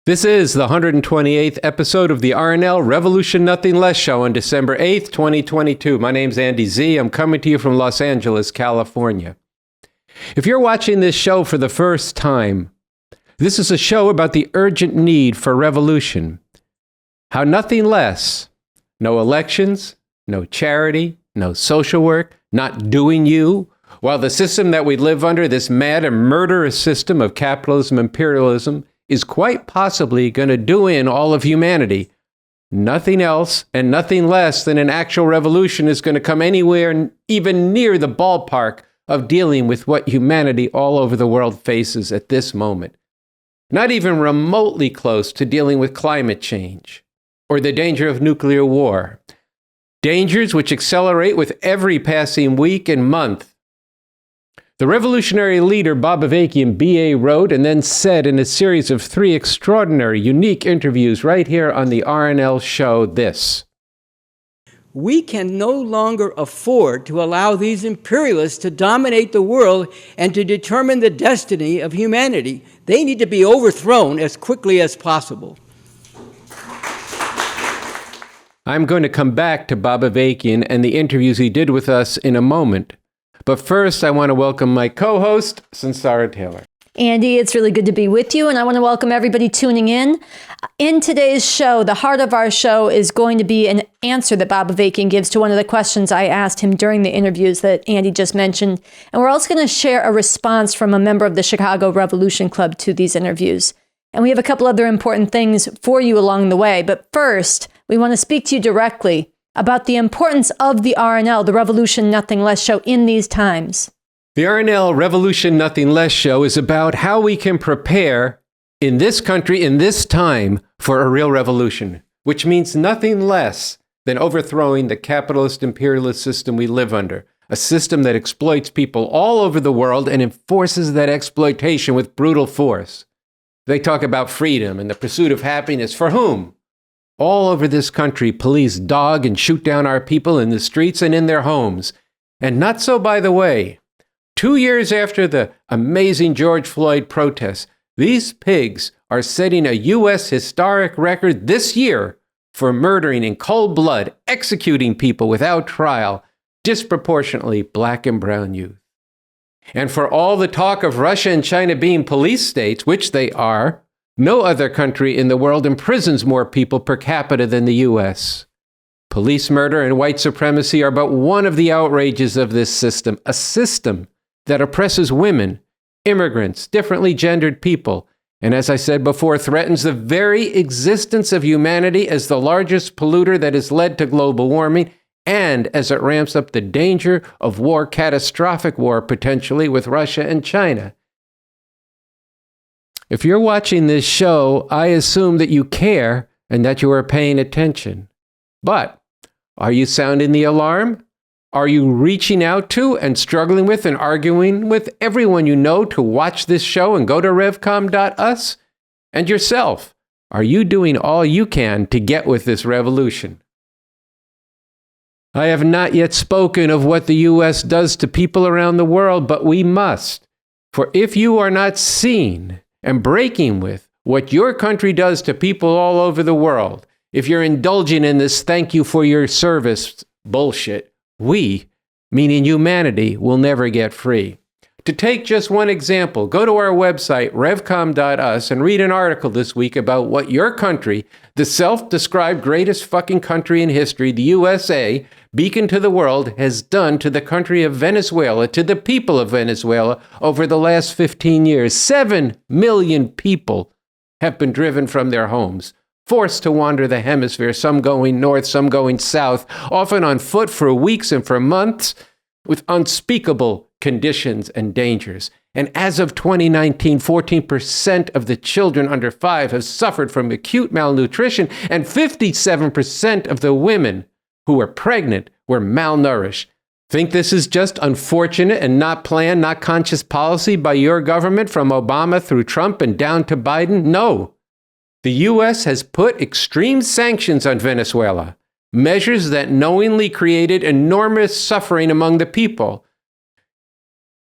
This is the 128th episode of the RNL Revolution Nothing Less show on December 8th, 2022. My name's Andy Z. I'm coming to you from Los Angeles, California. If you're watching this show for the first time, this is a show about the urgent need for revolution. How nothing less, no elections, no charity, no social work, not doing you, while the system that we live under, this mad and murderous system of capitalism, imperialism, is quite possibly going to do in all of humanity. Nothing else and nothing less than an actual revolution is going to come anywhere even near the ballpark of dealing with what humanity all over the world faces at this moment. Not even remotely close to dealing with climate change or the danger of nuclear war. Dangers which accelerate with every passing week and month. The revolutionary leader Bob Avakian B.A. wrote and then said in a series of 3 extraordinary, unique interviews right here on the RNL show this: we can no longer afford to allow these imperialists to dominate the world and to determine the destiny of humanity. They need to be overthrown as quickly as possible. I'm going to come back to Bob Avakian and the interviews he did with us in a moment. But first, I want to welcome my co-host, Sansara Taylor. Andy, it's really good to be with you, and I want to welcome everybody tuning in. In today's show, the heart of our show is going to be an answer that Bob Avakian gives to one of the questions I asked him during the interviews that Andy just mentioned. And we're also going to share a response from a member of the Chicago Revolution Club to these interviews. And we have a couple other important things for you along the way. But first, we want to speak to you directly about the importance of the RNL, the Revolution Nothing Less show, in these times. The RNL Revolution Nothing Less show is about how we can prepare in this country, in this time, for a real revolution, which means nothing less than overthrowing the capitalist imperialist system we live under, a system that exploits people all over the world and enforces that exploitation with brutal force. They talk about freedom and the pursuit of happiness. For whom? All over this country, police dog and shoot down our people in the streets and in their homes. And not so, by the way. 2 years after the amazing George Floyd protests, these pigs are setting a U.S. historic record this year for murdering in cold blood, executing people without trial, disproportionately black and brown youth. And for all the talk of Russia and China being police states, which they are, no other country in the world imprisons more people per capita than the U.S. Police murder and white supremacy are but one of the outrages of this system, a system that oppresses women, immigrants, differently gendered people, and as I said before, threatens the very existence of humanity as the largest polluter that has led to global warming, and as it ramps up the danger of war, catastrophic war potentially with Russia and China. If you're watching this show, I assume that you care and that you are paying attention. But are you sounding the alarm? Are you reaching out to and struggling with and arguing with everyone you know to watch this show and go to revcom.us? And yourself, are you doing all you can to get with this revolution? I have not yet spoken of what the U.S. does to people around the world, but we must. For if you are not seen and breaking with what your country does to people all over the world, if you're indulging in this thank you for your service bullshit, we, meaning humanity, will never get free. To take just one example, go to our website, revcom.us, and read an article this week about what your country, the self-described greatest fucking country in history, the USA, beacon to the world, has done to the country of Venezuela, to the people of Venezuela over the last 15 years. 7 million people have been driven from their homes, forced to wander the hemisphere, some going north, some going south, often on foot for weeks and for months, with unspeakable conditions and dangers. And as of 2019, 14% of the children under 5 have suffered from acute malnutrition, and 57% of the women who were pregnant were malnourished. Think this is just unfortunate and not planned, not conscious policy by your government from Obama through Trump and down to Biden? No. The U.S. has put extreme sanctions on Venezuela, measures that knowingly created enormous suffering among the people.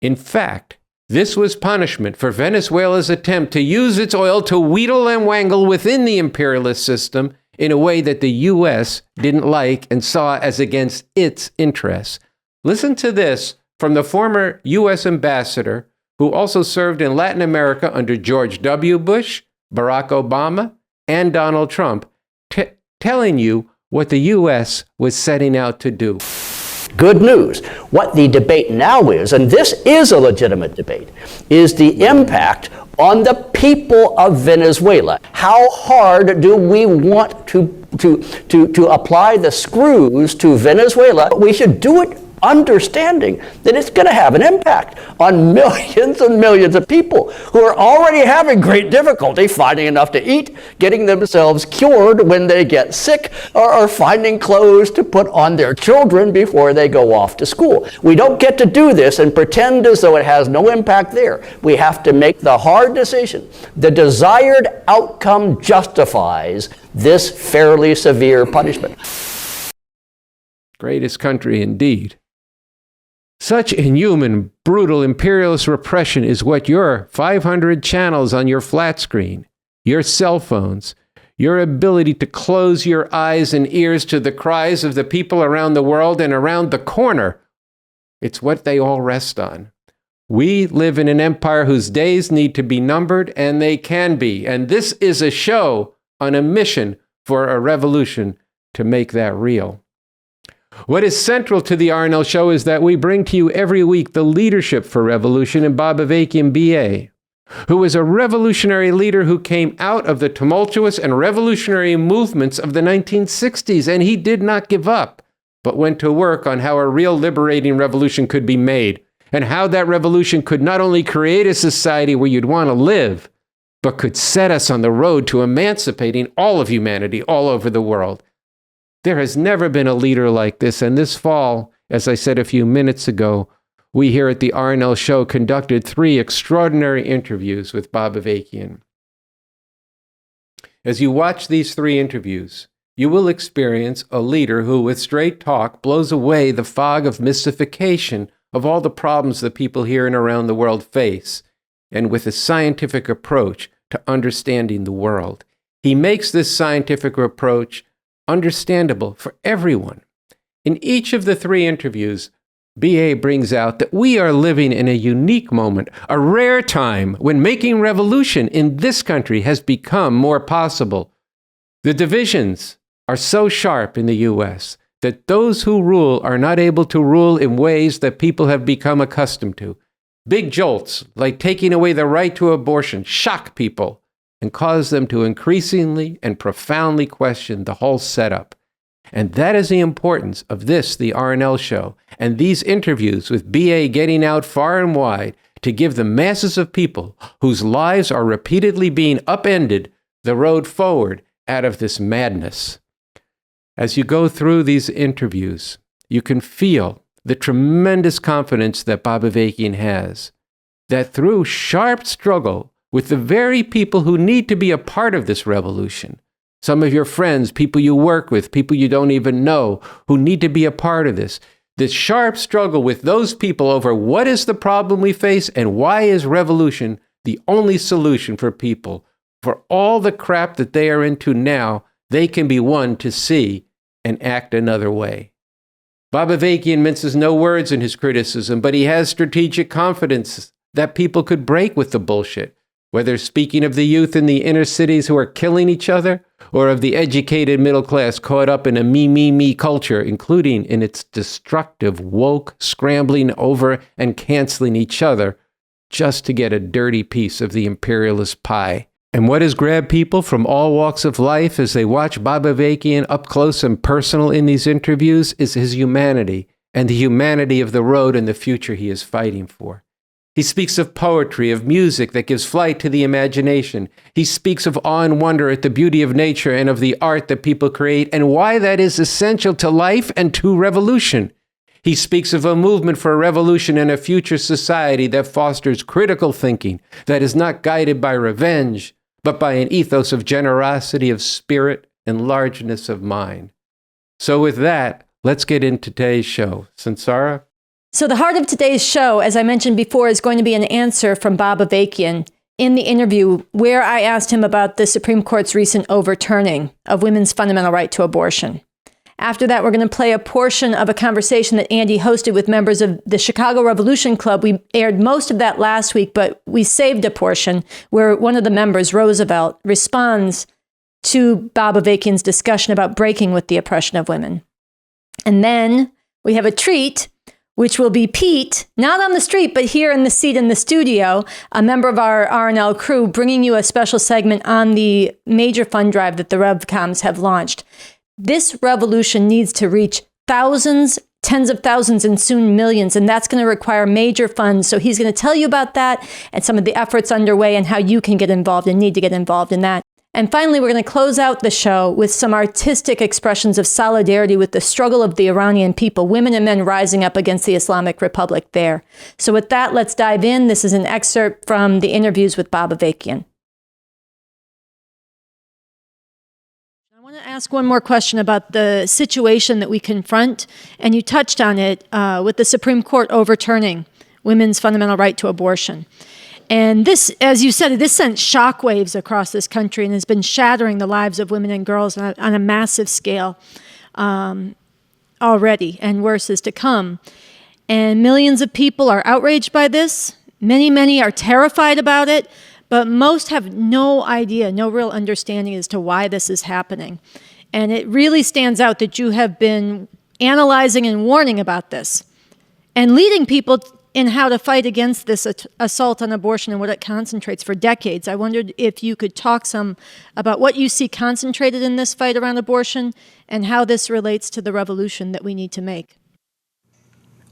In fact, This was punishment for Venezuela's attempt to use its oil to wheedle and wangle within the imperialist system in a way that the U.S. didn't like and saw as against its interests. Listen to this from the former U.S. ambassador who also served in Latin America under George W. Bush, Barack Obama, and Donald Trump, telling you what the U.S. was setting out to do. Good news. What the debate now is, and this is a legitimate debate, is the impact on the people of Venezuela. How hard do we want to apply the screws to Venezuela? We should do it understanding that it's going to have an impact on millions and millions of people who are already having great difficulty finding enough to eat, getting themselves cured when they get sick, or finding clothes to put on their children before they go off to school. We don't get to do this and pretend as though it has no impact there. We have to make the hard decision. The desired outcome justifies this fairly severe punishment. Greatest country indeed. Such inhuman, brutal, imperialist repression is what your 500 channels on your flat screen, your cell phones, your ability to close your eyes and ears to the cries of the people around the world and around the corner, it's what they all rest on. We live in an empire whose days need to be numbered, and they can be. And this is a show on a mission for a revolution to make that real. What is central to the RNL show is that we bring to you every week the leadership for revolution in Bob Avakian, B.A., who was a revolutionary leader who came out of the tumultuous and revolutionary movements of the 1960s, and he did not give up, but went to work on how a real liberating revolution could be made, and how that revolution could not only create a society where you'd want to live, but could set us on the road to emancipating all of humanity all over the world. There has never been a leader like this, and this fall, as I said a few minutes ago, we here at the RNL show conducted 3 extraordinary interviews with Bob Avakian. As you watch these 3 interviews, you will experience a leader who, with straight talk, blows away the fog of mystification of all the problems that people here and around the world face, and with a scientific approach to understanding the world. He makes this scientific approach understandable for everyone. In each of the 3 interviews, B.A. brings out that we are living in a unique moment, a rare time when making revolution in this country has become more possible. The divisions are so sharp in the U.S. that those who rule are not able to rule in ways that people have become accustomed to. Big jolts, like taking away the right to abortion, shock people and cause them to increasingly and profoundly question the whole setup. And that is the importance of this, the RNL show, and these interviews with B.A. getting out far and wide to give the masses of people whose lives are repeatedly being upended the road forward out of this madness. As you go through these interviews, you can feel the tremendous confidence that Bob Avakian has, that through sharp struggle with the very people who need to be a part of this revolution, some of your friends, people you work with, people you don't even know, who need to be a part of this sharp struggle with those people over what is the problem we face and why is revolution the only solution for people. For all the crap that they are into now, they can be won to see and act another way. Bob Avakian minces no words in his criticism, but he has strategic confidence that people could break with the bullshit, whether speaking of the youth in the inner cities who are killing each other, or of the educated middle class caught up in a me culture, including in its destructive, woke, scrambling over and canceling each other just to get a dirty piece of the imperialist pie. And what has grabbed people from all walks of life as they watch Bob Avakian up close and personal in these interviews is his humanity, and the humanity of the road and the future he is fighting for. He speaks of poetry, of music that gives flight to the imagination. He speaks of awe and wonder at the beauty of nature and of the art that people create and why that is essential to life and to revolution. He speaks of a movement for a revolution and a future society that fosters critical thinking, that is not guided by revenge, but by an ethos of generosity of spirit and largeness of mind. So with that, let's get into today's show. Sansara? So the heart of today's show, as I mentioned before, is going to be an answer from Bob Avakian in the interview where I asked him about the Supreme Court's recent overturning of women's fundamental right to abortion. After that, we're going to play a portion of a conversation that Andy hosted with members of the Chicago Revolution Club. We aired most of that last week, but we saved a portion where one of the members, RoeVWade, responds to Bob Avakian's discussion about breaking with the oppression of women. And then we have a treat, which will be Pete, not on the street, but here in the seat in the studio, a member of our RNL crew, bringing you a special segment on the major fund drive that the RevComs have launched. This revolution needs to reach thousands, tens of thousands, and soon millions, and that's going to require major funds. So he's going to tell you about that and some of the efforts underway and how you can get involved and need to get involved in that. And finally, we're going to close out the show with some artistic expressions of solidarity with the struggle of the Iranian people, women and men rising up against the Islamic Republic there. So with that, let's dive in. This is an excerpt from the interviews with Bob Avakian. I want to ask one more question about the situation that we confront, and you touched on it with the Supreme Court overturning women's fundamental right to abortion. And this, as you said, this sent shockwaves across this country and has been shattering the lives of women and girls on a massive scale already, and worse is to come. And millions of people are outraged by this. Many are terrified about it, but most have no idea, no real understanding as to why this is happening. And it really stands out that you have been analyzing and warning about this and leading people in how to fight against this assault on abortion and what it concentrates for decades. I wondered if you could talk some about what you see concentrated in this fight around abortion and how this relates to the revolution that we need to make.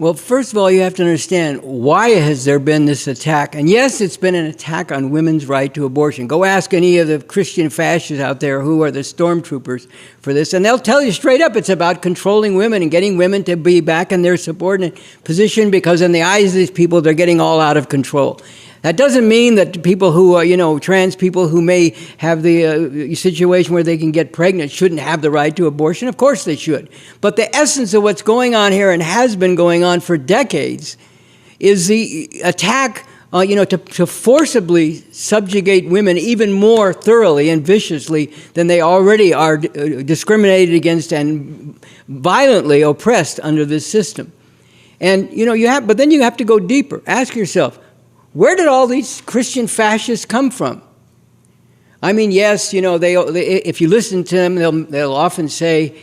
Well, first of all, you have to understand, why has there been this attack? And yes, it's been an attack on women's right to abortion. Go ask any of the Christian fascists out there who are the stormtroopers for this, and they'll tell you straight up it's about controlling women and getting women to be back in their subordinate position, because in the eyes of these people, they're getting all out of control. That doesn't mean that people who are, trans people who may have the situation where they can get pregnant shouldn't have the right to abortion. Of course they should. But the essence of what's going on here and has been going on for decades is the attack, to forcibly subjugate women even more thoroughly and viciously than they already are discriminated against and violently oppressed under this system. And, but then you have to go deeper. Ask yourself, where did all these Christian fascists come from? I mean, yes, they if you listen to them, they'll often say,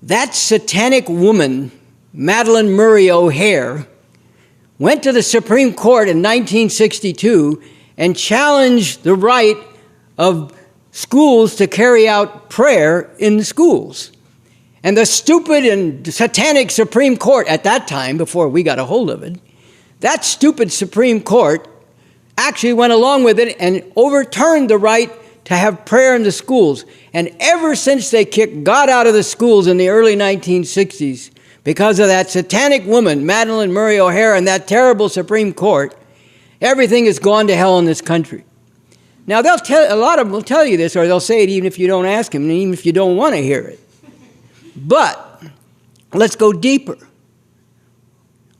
that satanic woman, Madalyn Murray O'Hair, went to the Supreme Court in 1962 and challenged the right of schools to carry out prayer in the schools. And the stupid and satanic Supreme Court at that time, before we got a hold of it, that stupid Supreme Court actually went along with it and overturned the right to have prayer in the schools. And ever since they kicked God out of the schools in the early 1960s, because of that satanic woman, Madalyn Murray O'Hair, and that terrible Supreme Court, everything has gone to hell in this country. Now, a lot of them will tell you this, or they'll say it even if you don't ask them, and even if you don't want to hear it. But let's go deeper.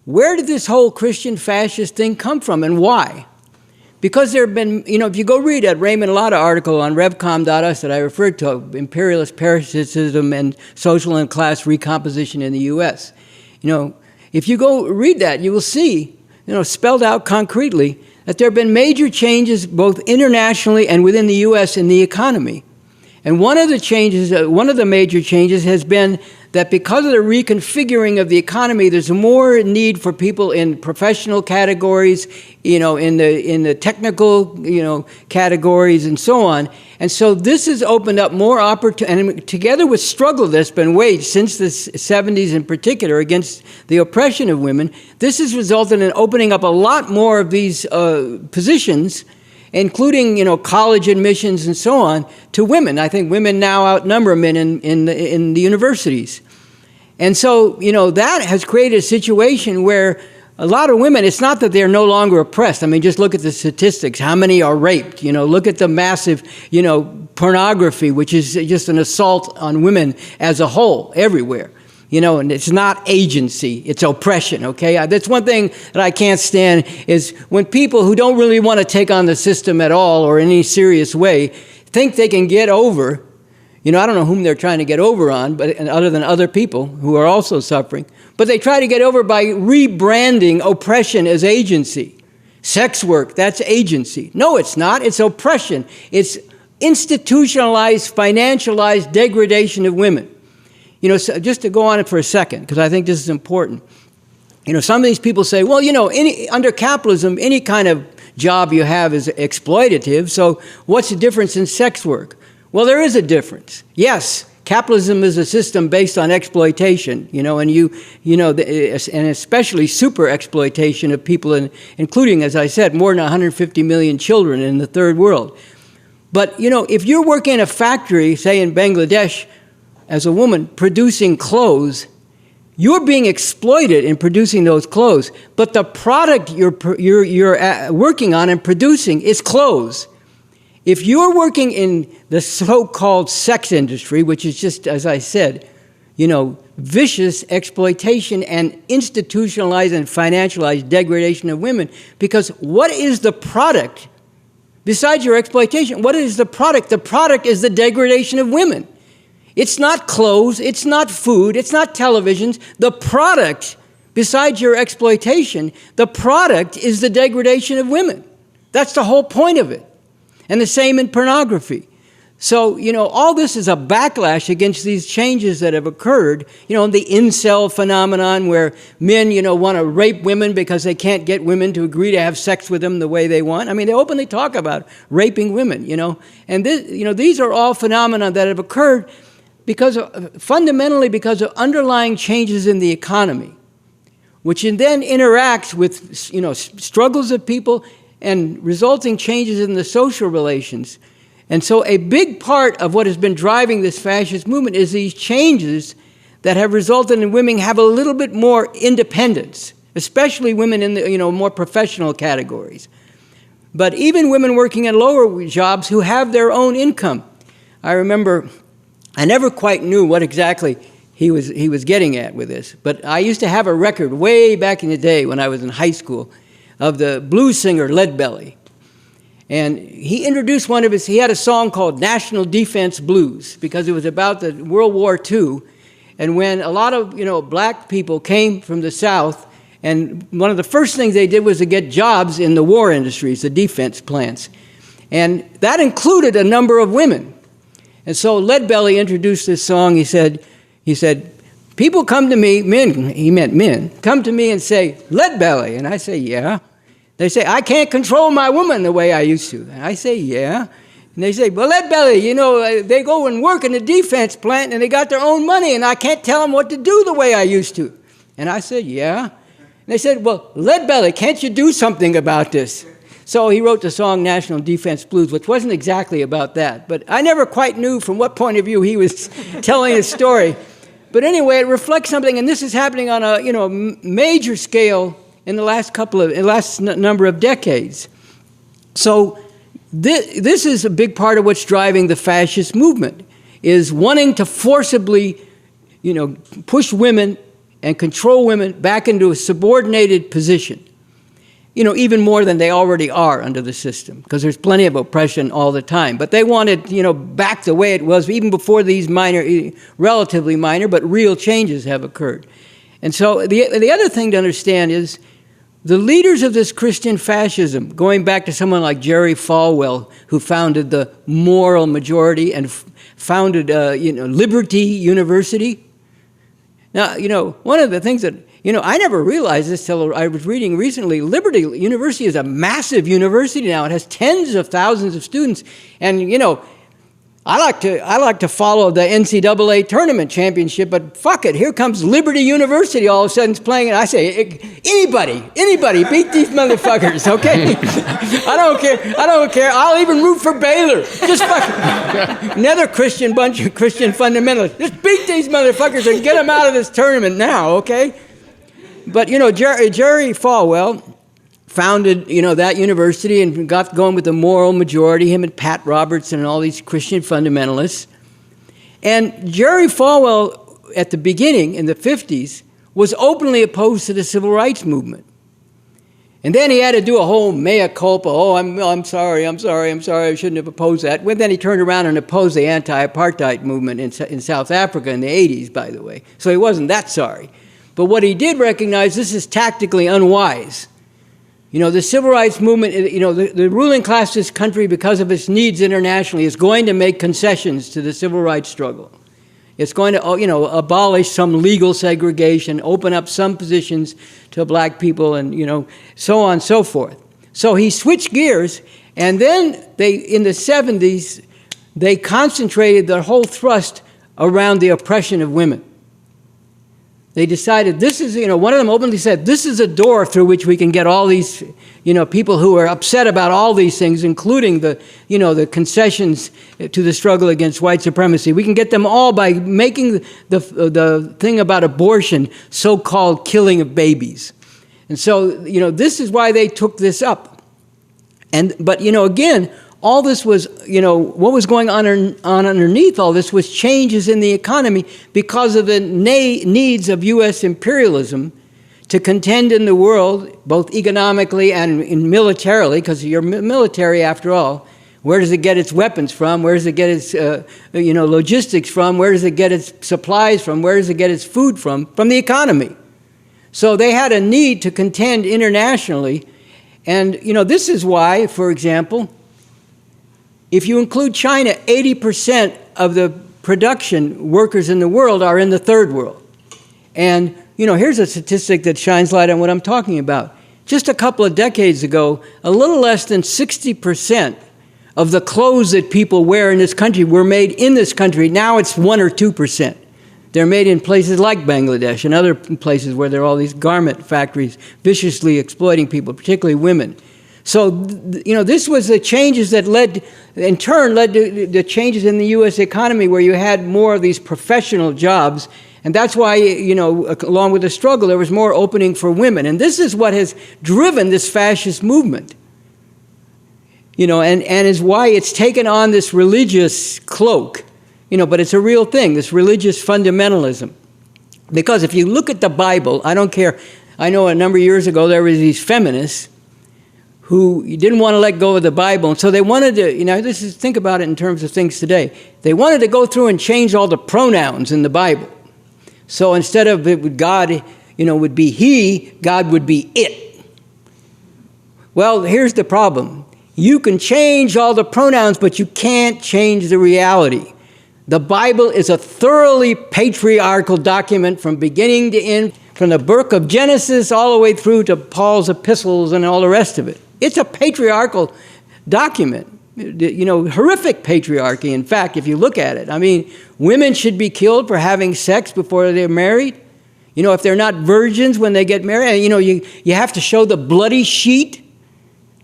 Where did this whole Christian fascist thing come from, and why? Because there have been, if you go read that Raymond Latta article on revcom.us that I referred to, Imperialist Parasitism and Social and Class Recomposition in the U.S., if you go read that, you will see, spelled out concretely, that there have been major changes both internationally and within the U.S. in the economy. And one of the major changes has been that because of the reconfiguring of the economy, there's more need for people in professional categories, in the technical, categories and so on. And so this has opened up more opportunity, and together with struggle that's been waged since the 70s in particular against the oppression of women, this has resulted in opening up a lot more of these positions, including, college admissions and so on, to women. I think women now outnumber men in the universities. And so, that has created a situation where a lot of women, it's not that they're no longer oppressed. I mean, just look at the statistics. How many are raped? Look at the massive, pornography, which is just an assault on women as a whole, everywhere. and it's not agency, it's oppression, okay? That's one thing that I can't stand is when people who don't really want to take on the system at all or in any serious way think they can get over, I don't know whom they're trying to get over on, but other than other people who are also suffering, but they try to get over by rebranding oppression as agency. Sex work, that's agency. No, it's not. It's oppression. It's institutionalized, financialized degradation of women. So just to go on it for a second, because I think this is important. Some of these people say, well, under capitalism, any kind of job you have is exploitative, so what's the difference in sex work? Well, there is a difference. Yes, capitalism is a system based on exploitation, and especially super exploitation of people, including, as I said, more than 150 million children in the third world. But, if you're working in a factory, say in Bangladesh, as a woman producing clothes, you're being exploited in producing those clothes, but the product you're working on and producing is clothes. If you're working in the so-called sex industry, which is just, as I said, vicious exploitation and institutionalized and financialized degradation of women, because what is the product besides your exploitation? What is the product? The product is the degradation of women. It's not clothes, it's not food, it's not televisions. The product, besides your exploitation, the product is the degradation of women. That's the whole point of it. And the same in pornography. So, all this is a backlash against these changes that have occurred, the incel phenomenon where men, want to rape women because they can't get women to agree to have sex with them the way they want. I mean, they openly talk about raping women, And this, these are all phenomena that have occurred fundamentally because of underlying changes in the economy, which then interacts with, struggles of people and resulting changes in the social relations. And so a big part of what has been driving this fascist movement is these changes that have resulted in women have a little bit more independence, especially women in the more professional categories. But even women working in lower jobs who have their own income. I remember I never quite knew what exactly he was getting at with this, but I used to have a record way back in the day when I was in high school of the blues singer Leadbelly. And he introduced he had a song called National Defense Blues because it was about the World War II. And when a lot of, black people came from the South, and one of the first things they did was to get jobs in the war industries, the defense plants. And that included a number of women. And so Leadbelly introduced this song. He said, people come to me, men, he meant men, come to me and say, Leadbelly. And I say, yeah. They say, I can't control my woman the way I used to. And I say, yeah. And they say, well, Leadbelly, they go and work in the defense plant and they got their own money and I can't tell them what to do the way I used to. And I said, yeah. And they said, well, Leadbelly, can't you do something about this? So he wrote the song National Defense Blues, which wasn't exactly about that. But I never quite knew from what point of view he was telling his story. But anyway, it reflects something, and this is happening on a major scale in the last number of decades. So this is a big part of what's driving the fascist movement, is wanting to forcibly, push women and control women back into a subordinated position. Even more than they already are under the system, because there's plenty of oppression all the time. But they wanted, back the way it was, even before these relatively minor, but real changes have occurred. And so the other thing to understand is the leaders of this Christian fascism, going back to someone like Jerry Falwell, who founded the Moral Majority and founded, Liberty University. Now, one of the things that I never realized this till I was reading recently. Liberty University is a massive university now. It has tens of thousands of students. And, I like to follow the NCAA tournament championship, but fuck it, here comes Liberty University all of a sudden playing, and I say, anybody, beat these motherfuckers, okay? I don't care. I'll even root for Baylor. Just fuck another bunch of Christian fundamentalists. Just beat these motherfuckers and get them out of this tournament now, okay? But, Jerry Falwell founded, that university and got going with the Moral Majority, him and Pat Robertson and all these Christian fundamentalists. And Jerry Falwell at the beginning, in the 50s, was openly opposed to the civil rights movement. And then he had to do a whole mea culpa. Oh, I'm sorry, I shouldn't have opposed that. Well, then he turned around and opposed the anti-apartheid movement in South Africa in the 80s, by the way. So he wasn't that sorry. But what he did recognize, this is tactically unwise. The civil rights movement, the ruling class of this country, because of its needs internationally, is going to make concessions to the civil rights struggle. It's going to, abolish some legal segregation, open up some positions to black people, and, so on and so forth. So he switched gears, and then in the 70s, they concentrated their whole thrust around the oppression of women. They decided this is, one of them openly said, this is a door through which we can get all these, people who are upset about all these things, including the concessions to the struggle against white supremacy. We can get them all by making the thing about abortion so-called killing of babies. And so, this is why they took this up. But again, all this was, what was going on underneath all this was changes in the economy because of the needs of U.S. imperialism to contend in the world, both economically and militarily, because you're military after all. Where does it get its weapons from? Where does it get its, logistics from? Where does it get its supplies from? Where does it get its food from? From the economy. So they had a need to contend internationally. And, this is why, for example, if you include China, 80% of the production workers in the world are in the third world. And, here's a statistic that shines light on what I'm talking about. Just a couple of decades ago, a little less than 60% of the clothes that people wear in this country were made in this country. Now it's 1 or 2%. They're made in places like Bangladesh and other places where there are all these garment factories viciously exploiting people, particularly women. So, this was the changes that in turn led to the changes in the U.S. economy, where you had more of these professional jobs. And that's why, along with the struggle, there was more opening for women. And this is what has driven this fascist movement. And is why it's taken on this religious cloak, but it's a real thing, this religious fundamentalism. Because if you look at the Bible, I don't care, I know a number of years ago there were these feminists who didn't want to let go of the Bible. And so they wanted to, think about it in terms of things today. They wanted to go through and change all the pronouns in the Bible. So instead of God, would be he, God would be it. Well, here's the problem. You can change all the pronouns, but you can't change the reality. The Bible is a thoroughly patriarchal document from beginning to end, from the book of Genesis all the way through to Paul's epistles and all the rest of it. It's a patriarchal document, horrific patriarchy. In fact, if you look at it, women should be killed for having sex before they're married. If they're not virgins when they get married, you have to show the bloody sheet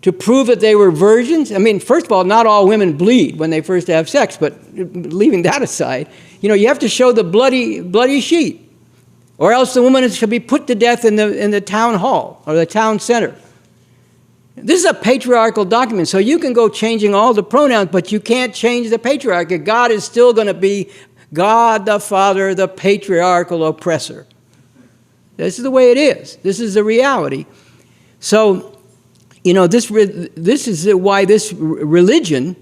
to prove that they were virgins. First of all, not all women bleed when they first have sex, but leaving that aside, you have to show the bloody sheet, or else the woman should be put to death in the town hall or the town center. This is a patriarchal document, so you can go changing all the pronouns, but you can't change the patriarchy. God is still going to be God the Father, the patriarchal oppressor. This is the way it is. This is the reality. So, this is why this religion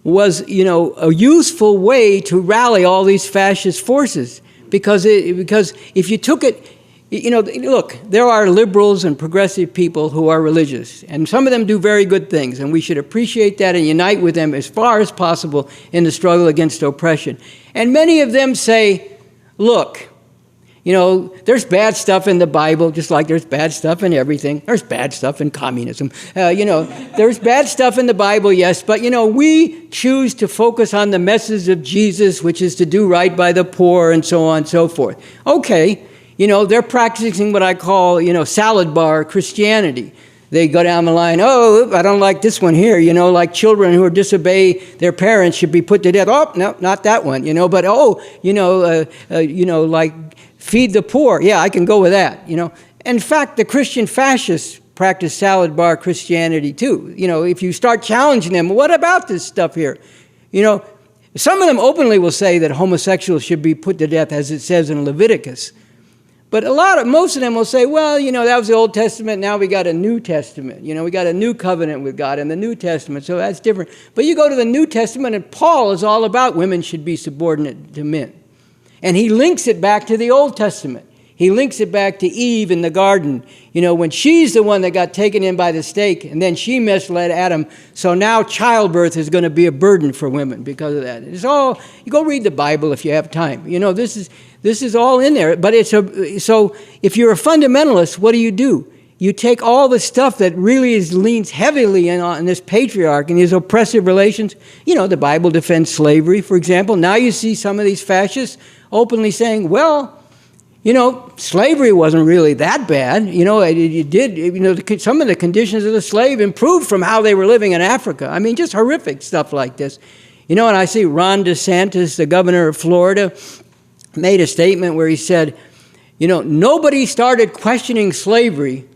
was, a useful way to rally all these fascist forces. Because if you took it, look, there are liberals and progressive people who are religious, and some of them do very good things, and we should appreciate that and unite with them as far as possible in the struggle against oppression. And many of them say, look, there's bad stuff in the Bible, just like there's bad stuff in everything. There's bad stuff in communism. There's bad stuff in the Bible, yes, but, we choose to focus on the message of Jesus, which is to do right by the poor and so on and so forth. Okay. They're practicing what I call, salad bar Christianity. They go down the line, oh, I don't like this one here, like children who disobey their parents should be put to death. Oh, no, not that one, but like feed the poor. Yeah, I can go with that, In fact, the Christian fascists practice salad bar Christianity too. If you start challenging them, what about this stuff here? Some of them openly will say that homosexuals should be put to death, as it says in Leviticus. But most of them will say, well, that was the Old Testament, now we got a New Testament. We got a new covenant with God in the New Testament, so that's different. But you go to the New Testament, and Paul is all about women should be subordinate to men. And he links it back to the Old Testament. He links it back to Eve in the garden, when she's the one that got taken in by the snake, and then she misled Adam. So now childbirth is going to be a burden for women because of that. It's all, you go read the Bible if you have time. This is all in there. But so if you're a fundamentalist, what do? You take all the stuff that really leans heavily on this patriarchy and these oppressive relations. The Bible defends slavery, for example. Now you see some of these fascists openly saying, well, slavery wasn't really that bad. It did, some of the conditions of the slave improved from how they were living in Africa. I mean, just horrific stuff like this. And I see Ron DeSantis, the governor of Florida, made a statement where he said, nobody started questioning slavery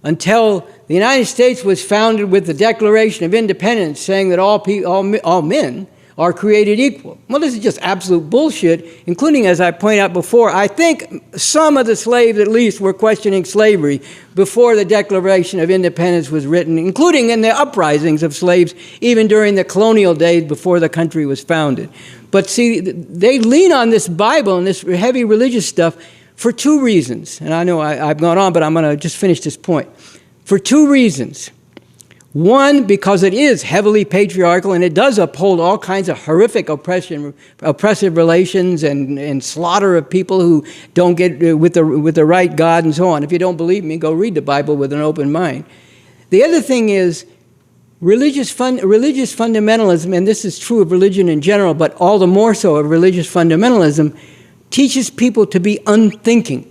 until the United States was founded with the Declaration of Independence saying that all men are created equal. Well, this is just absolute bullshit, including, as I pointed out before, I think some of the slaves at least were questioning slavery before the Declaration of Independence was written, including in the uprisings of slaves, even during the colonial days before the country was founded. But see, they lean on this Bible and this heavy religious stuff for two reasons. And I know I've gone on, but I'm going to just finish this point. For two reasons. One, because it is heavily patriarchal and it does uphold all kinds of horrific oppressive relations and slaughter of people who don't get with the right God and so on. If you don't believe me, go read the Bible with an open mind. The other thing is religious fundamentalism, and this is true of religion in general, but all the more so of religious fundamentalism, teaches people to be unthinking.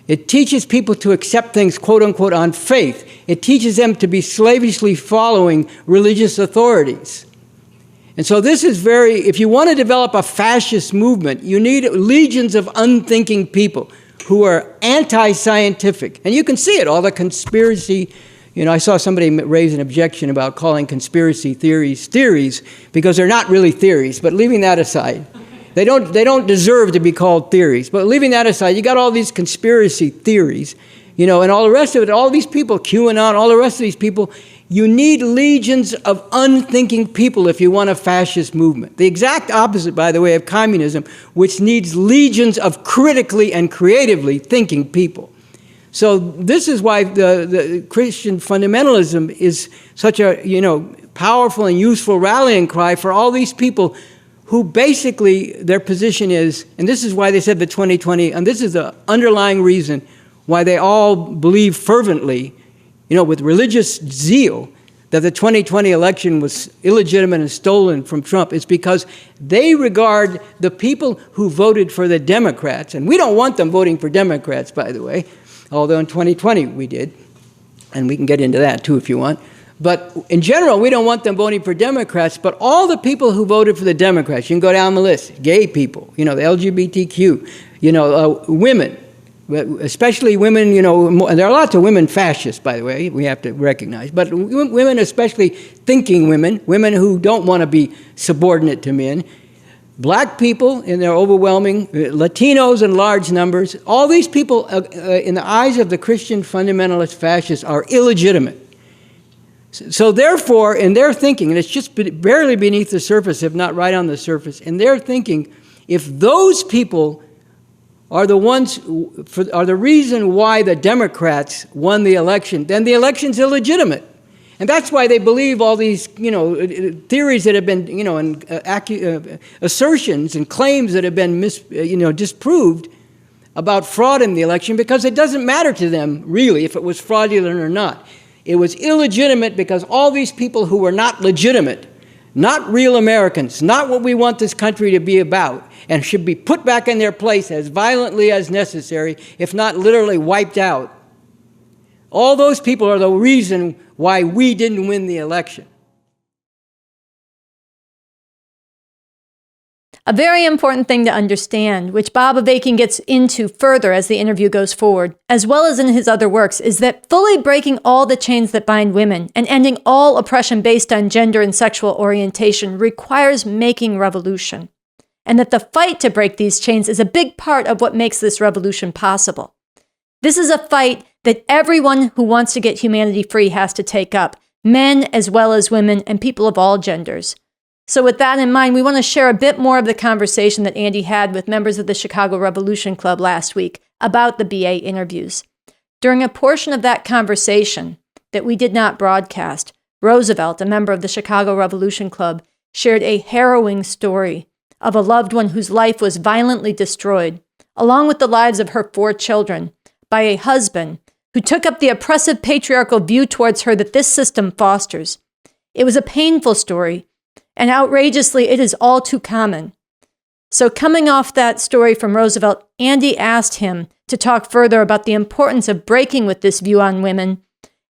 It teaches people to accept things, quote unquote, on faith. It teaches them to be slavishly following religious authorities. And so this is if you want to develop a fascist movement, you need legions of unthinking people who are anti-scientific. And you can see it, all the conspiracy. I saw somebody raise an objection about calling conspiracy theories because they're not really theories, but leaving that aside. They don't deserve to be called theories. But leaving that aside, you got all these conspiracy theories, and all the rest of it, all these people, QAnon, all the rest of these people, you need legions of unthinking people if you want a fascist movement. The exact opposite, by the way, of communism, which needs legions of critically and creatively thinking people. So this is why the Christian fundamentalism is such a, powerful and useful rallying cry for all these people who basically their position is, and this is why they said the 2020, and this is the underlying reason why they all believe fervently, with religious zeal, that the 2020 election was illegitimate and stolen from Trump. It's because they regard the people who voted for the Democrats, and we don't want them voting for Democrats, by the way, although in 2020 we did, and we can get into that too if you want. But in general, we don't want them voting for Democrats, but all the people who voted for the Democrats, you can go down the list, gay people, the LGBTQ, women, especially women, and there are lots of women fascists, by the way, we have to recognize, but women, especially thinking women who don't want to be subordinate to men, black people in their overwhelming, Latinos in large numbers, all these people in the eyes of the Christian fundamentalist fascists are illegitimate. So therefore, in their thinking, and it's just barely beneath the surface, if not right on the surface, in their thinking, if those people are the reason why the Democrats won the election, then the election's illegitimate. And that's why they believe all these, theories that have been, and assertions and claims that have been disproved about fraud in the election, because it doesn't matter to them, really, if it was fraudulent or not. It was illegitimate because all these people who were not legitimate, not real Americans, not what we want this country to be about, and should be put back in their place as violently as necessary, if not literally wiped out. All those people are the reason why we didn't win the election. A very important thing to understand, which Bob Avakian gets into further as the interview goes forward, as well as in his other works, is that fully breaking all the chains that bind women and ending all oppression based on gender and sexual orientation requires making revolution, and that the fight to break these chains is a big part of what makes this revolution possible. This is a fight that everyone who wants to get humanity free has to take up, men as well as women and people of all genders. So with that in mind, we want to share a bit more of the conversation that Andy had with members of the Chicago Revolution Club last week about the BA interviews. During a portion of that conversation that we did not broadcast, Roosevelt, a member of the Chicago Revolution Club, shared a harrowing story of a loved one whose life was violently destroyed, along with the lives of her 4 children, by a husband who took up the oppressive patriarchal view towards her that this system fosters. It was a painful story, and outrageously, it is all too common. So coming off that story from Roosevelt, Andy asked him to talk further about the importance of breaking with this view on women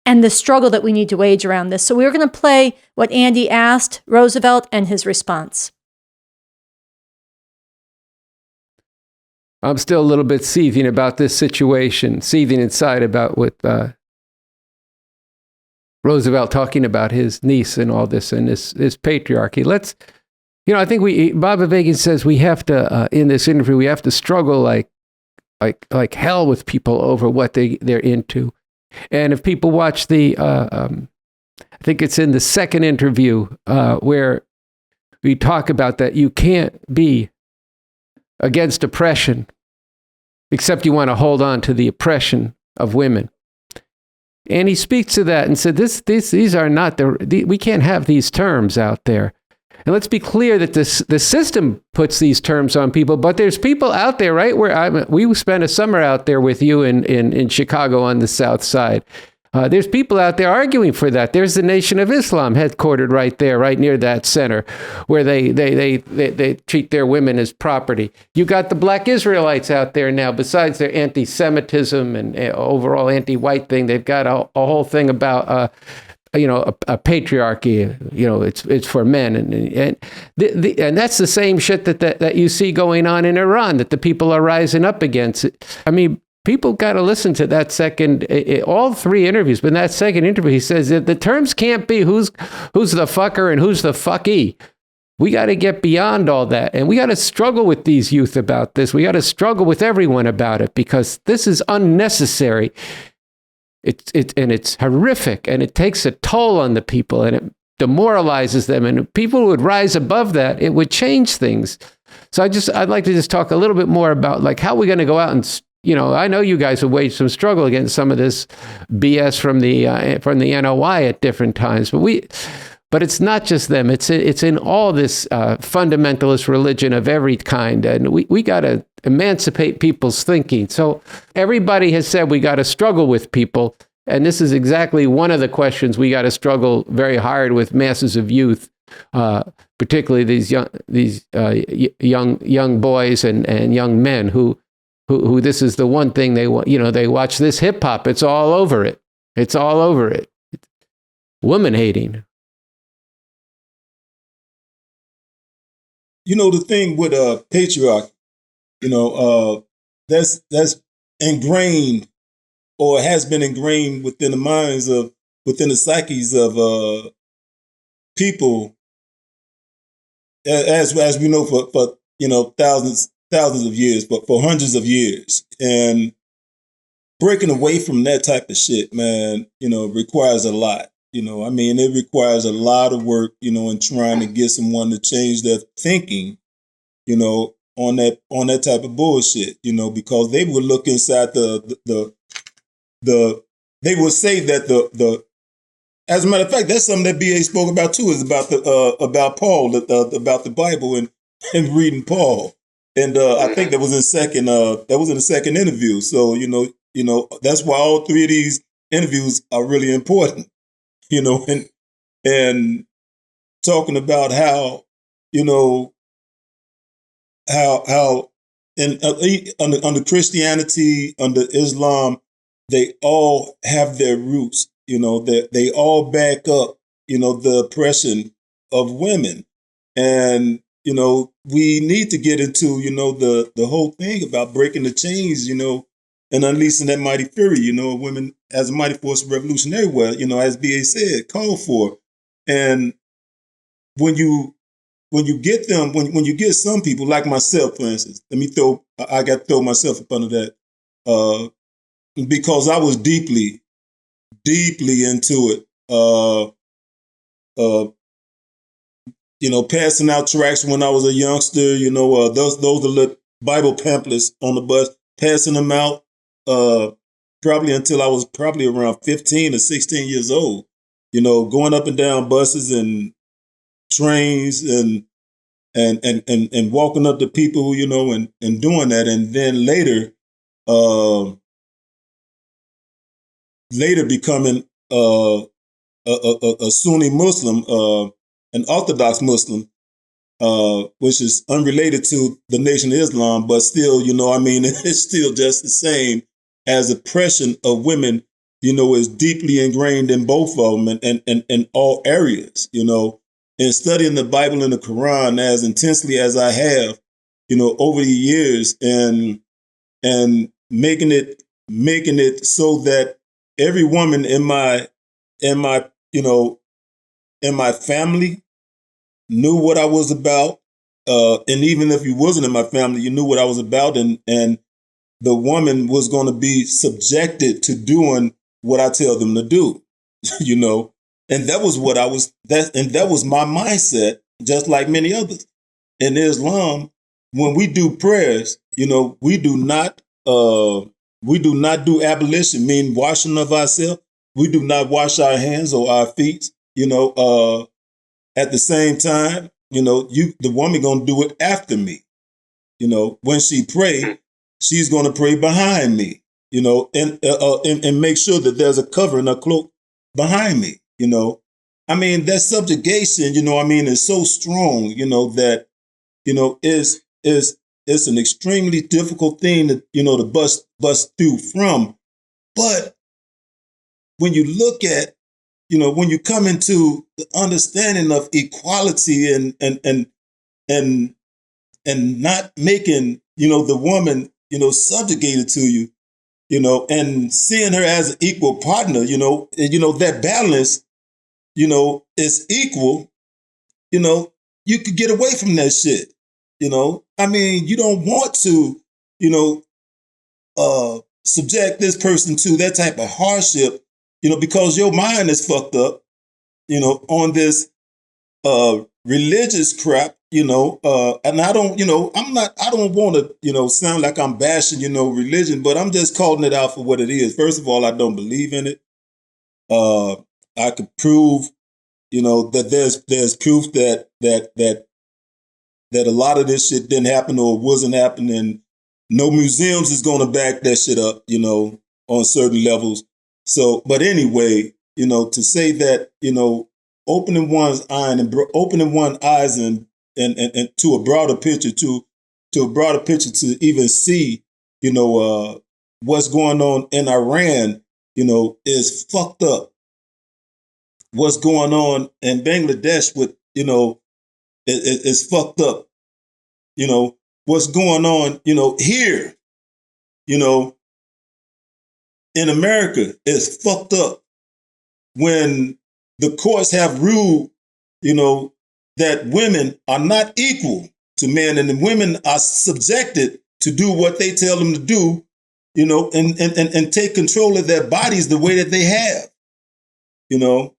and the struggle that we need to wage around this. So we're going to play what Andy asked Roosevelt and his response. I'm still a little bit seething about this situation, seething inside about what Roosevelt talking about his niece and all this and this patriarchy. I think Bob Avakian says we have to, in this interview, we have to struggle like hell with people over what they're into. And if people watch I think it's in the second interview where we talk about that you can't be against oppression, except you want to hold on to the oppression of women. And he speaks to that and said, these are not we can't have these terms out there. And let's be clear that the system puts these terms on people, but there's people out there, right? We spent a summer out there with you in Chicago on the South Side. There's people out there arguing for that. There's the Nation of Islam headquartered right there, right near that center, where they treat their women as property. You got the Black Israelites out there now. Besides their anti-Semitism and overall anti-white thing, they've got a whole thing about a patriarchy. It's for men, and that's the same shit that you see going on in Iran, that the people are rising up against. I mean, people got to listen to that second, all 3 interviews, but in that second interview, he says that the terms can't be who's the fucker and who's the fucky. We got to get beyond all that, and we got to struggle with these youth about this. We got to struggle with everyone about it, because this is unnecessary. It's horrific, and it takes a toll on the people, and it demoralizes them. And if people would rise above that, it would change things. So I'd like to just talk a little bit more about how we're going to go out and, I know you guys have waged some struggle against some of this BS from the NOI at different times, but it's not just them. It's in all this fundamentalist religion of every kind, and we got to emancipate people's thinking. So everybody has said we got to struggle with people, and this is exactly one of the questions we got to struggle very hard with masses of youth, particularly these young boys and young men who this is the one thing they want. They watch this hip hop. It's all over it. It's all over it. Woman hating. The thing with patriarchy, that's ingrained, or has been ingrained within the psyches of people, as we know for thousands of years, but for hundreds of years. And breaking away from that type of shit, man, requires a lot. It requires a lot of work, in trying to get someone to change their thinking, on that type of bullshit, because they would look inside they would say that as a matter of fact, that's something that BA spoke about too, is about Paul, about the Bible and reading Paul. And I think that was in the second interview. So, that's why all 3 of these interviews are really important, and talking about how, how under Christianity, under Islam, they all have their roots, that they all back up, the oppression of women. And you know, we need to get into, you know, the whole thing about breaking the chains, you know, and unleashing that mighty fury, you know, of women as a mighty force of revolution everywhere, you know, as BA said, called for. And when you get them, when you get some people like myself, for instance, I got to throw myself up under that, because I was deeply into it. You know, passing out tracts when I was a youngster, you know, those are little Bible pamphlets on the bus, passing them out, probably until I was probably around 15 or 16 years old, you know, going up and down buses and trains and walking up to people, you know, and doing that. And then later becoming a Sunni Muslim, an Orthodox Muslim, which is unrelated to the Nation of Islam, but still, you know, I mean, it's still just the same as oppression of women, you know, is deeply ingrained in both of them and all areas, you know. And studying the Bible and the Quran as intensely as I have, you know, over the years, and making it so that every woman in my family knew what I was about, and even if you wasn't in my family, you knew what I was about, and the woman was going to be subjected to doing what I tell them to do, you know. And that was what that was my mindset, just like many others. In Islam, when we do prayers, you know, we do not do ablution, mean washing of ourselves. We do not wash our hands or our feet, you know. At the same time, you know, the woman gonna do it after me. You know, when she pray, she's gonna pray behind me, you know, and make sure that there's a cover and a cloak behind me. You know, I mean, that subjugation, you know, I mean, is so strong, you know, that, you know, is an extremely difficult thing to, you know, to bust through from. But when you look at, you know, when you come into the understanding of equality and not making, you know, the woman, you know, subjugated to you, you know, and seeing her as an equal partner, you know, and, you know, that balance, you know, is equal, you know, you could get away from that shit. You know, I mean, you don't want to, you know, subject this person to that type of hardship, you know, because your mind is fucked up, you know, on this religious crap, you know, and I don't, you know, I don't want to, you know, sound like I'm bashing, you know, religion, but I'm just calling it out for what it is. First of all, I don't believe in it. I could prove, you know, that there's proof that a lot of this shit didn't happen or wasn't happening. No museums is going to back that shit up, you know, on certain levels. So, but anyway, you know, to say that, you know, opening one's eyes and to a broader picture, to even see, you know, what's going on in Iran, you know, is fucked up. What's going on in Bangladesh with, you know, is fucked up. You know, what's going on, you know, here, you know, in America is fucked up when the courts have ruled, you know, that women are not equal to men and the women are subjected to do what they tell them to do, you know, and take control of their bodies the way that they have, you know.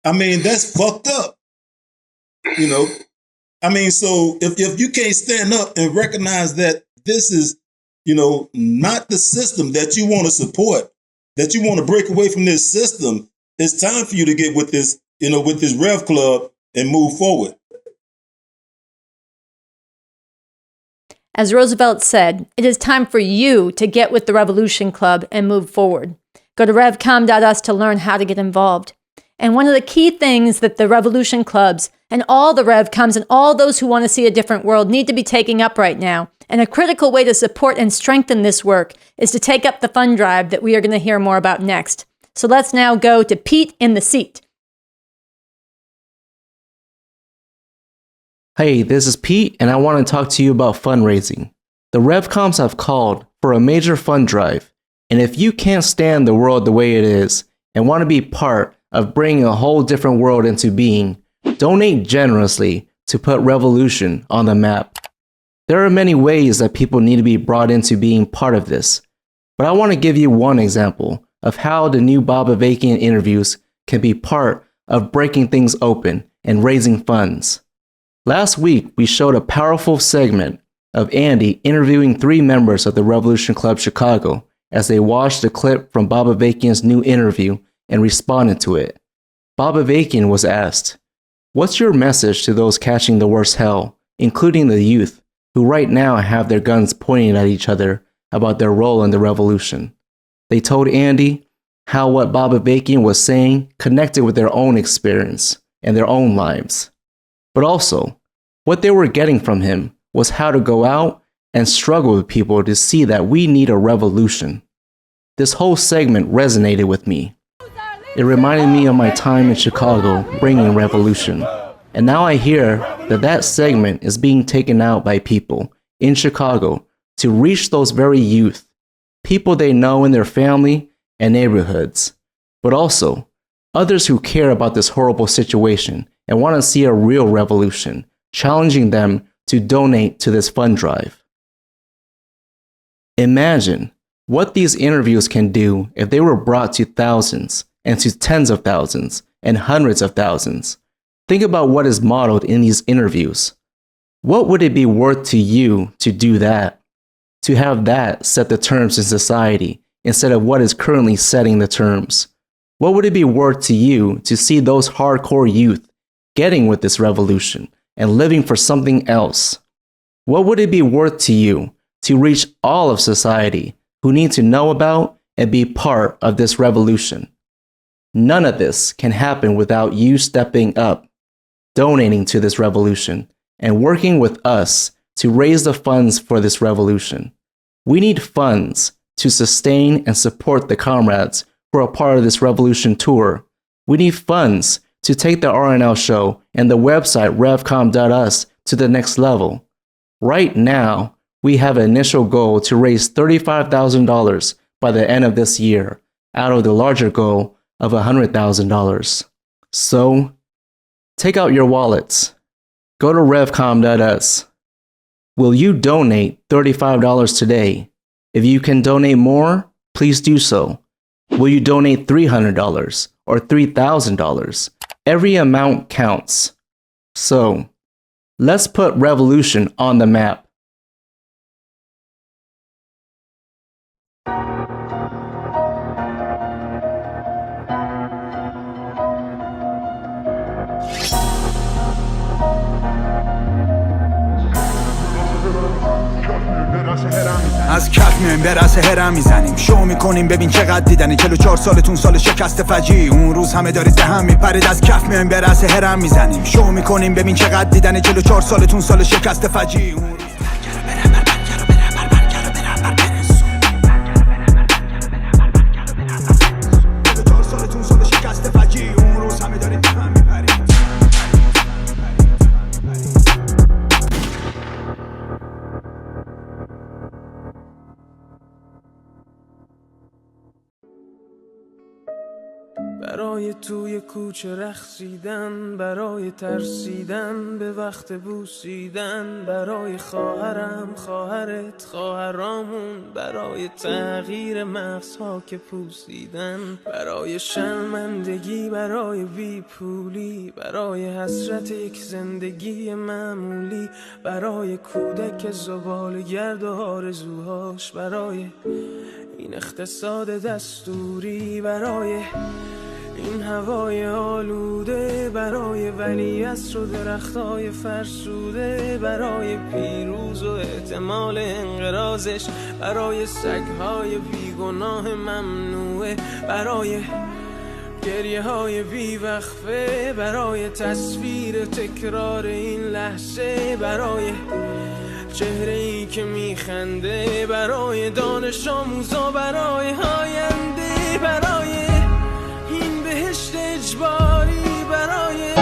I mean, that's fucked up, you know. I mean, so if you can't stand up and recognize that this is, you know, not the system that you want to support, that you want to break away from this system, it's time for you to get with this, you know, with this Rev Club and move forward. As Roosevelt said, it is time for you to get with the Revolution Club and move forward. Go to revcom.us to learn how to get involved. And one of the key things that the Revolution Clubs and all the RevComs and all those who want to see a different world need to be taking up right now, and a critical way to support and strengthen this work, is to take up the fund drive that we are going to hear more about next. So let's now go to Pete in the seat. Hey, this is Pete, and I want to talk to you about fundraising. The RevComs have called for a major fund drive, and if you can't stand the world the way it is and want to be part of bringing a whole different world into being, donate generously to put revolution on the map. There are many ways that people need to be brought into being part of this, but I want to give you one example of how the new Bob Avakian Interviews can be part of breaking things open and raising funds. Last week, we showed a powerful segment of Andy interviewing 3 members of the Revolution Club Chicago as they watched the clip from Bob Avakian's new interview and responded to it. Bob Avakian was asked, "What's your message to those catching the worst hell, including the youth, who right now have their guns pointing at each other about their role in the revolution?" They told Andy how what Bob Avakian was saying connected with their own experience and their own lives. But also, what they were getting from him was how to go out and struggle with people to see that we need a revolution. This whole segment resonated with me. It reminded me of my time in Chicago bringing revolution. And now I hear that that segment is being taken out by people in Chicago to reach those very youth, people they know in their family and neighborhoods, but also others who care about this horrible situation and want to see a real revolution, challenging them to donate to this fund drive. Imagine what these interviews can do if they were brought to thousands and to tens of thousands and hundreds of thousands. Think about what is modeled in these interviews. What would it be worth to you to do that? To have that set the terms in society instead of what is currently setting the terms? What would it be worth to you to see those hardcore youth getting with this revolution and living for something else? What would it be worth to you to reach all of society who need to know about and be part of this revolution? None of this can happen without you stepping up, donating to this revolution, and working with us to raise the funds for this revolution. We need funds to sustain and support the comrades who are part of this revolution tour. We need funds to take the RNL show and the website revcom.us to the next level. Right now, we have an initial goal to raise $35,000 by the end of this year, out of the larger goal of $100,000. So, take out your wallets. Go to revcom.us. Will you donate $35 today? If you can donate more, please do so. Will you donate $300 or $3,000? Every amount counts. So, let's put revolution on the map. از کف میایم به رأس هرم میزنیم، شو میکنیم ببین چقدر دیدنی. 44 سالتون سال شکست فجی، اون روز همه دارید دهم میپرید. از کف میایم به رأس هرم میزنیم، شو میکنیم ببین چقدر دیدنی. 44 سالتون سال شکست فجی، اون روز برای توی کوچه رقصیدن، برای ترسیدن به وقت بوسیدن، برای خواهرم خواهرت خواهرامون، برای تغییر مغزها که پوسیدن، برای شرمندگی برای بیپولی، برای حسرت یک زندگی معمولی، برای کودک زباله‌گرد و آرزوهاش، برای این اقتصاد دستوری، برای این هوای آلوده، برای ولیعصر و درختای فرسوده، برای پیروز و احتمال انقراضش، برای سگهای بیگناه ممنوعه، برای گریه های بیوقفه، برای تصویر تکرار این لحظه، برای چهره ای که میخنده، برای دانش آموزا، برای آینده، برای این بهشت اجباری، برای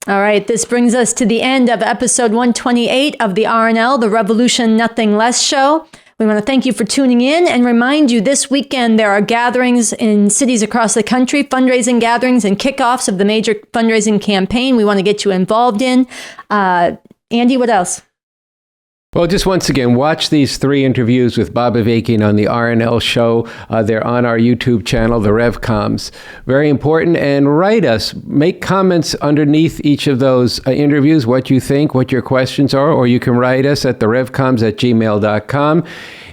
All right, this brings us to the end of episode 128 of the RNL, the Revolution Nothing Less show. We want to thank you for tuning in and remind you this weekend there are gatherings in cities across the country, fundraising gatherings and kickoffs of the major fundraising campaign we want to get you involved in. Andy, what else? Well, just once again, watch these 3 interviews with Bob Avakian on the RNL show. They're on our YouTube channel, the RevComs. Very important. And write us. Make comments underneath each of those interviews, what you think, what your questions are, or you can write us at therevcoms@gmail.com.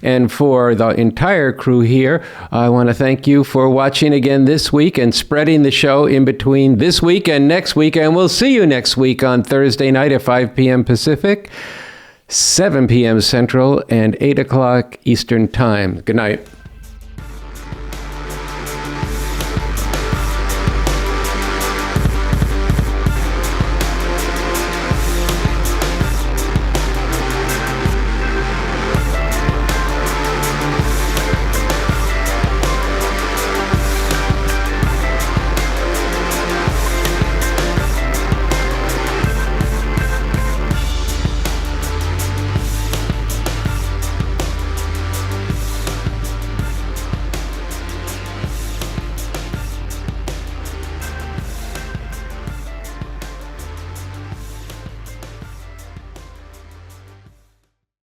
And for the entire crew here, I want to thank you for watching again this week and spreading the show in between this week and next week. And we'll see you next week on Thursday night at 5 p.m. Pacific, 7 p.m. Central, and 8 o'clock Eastern Time. Good night.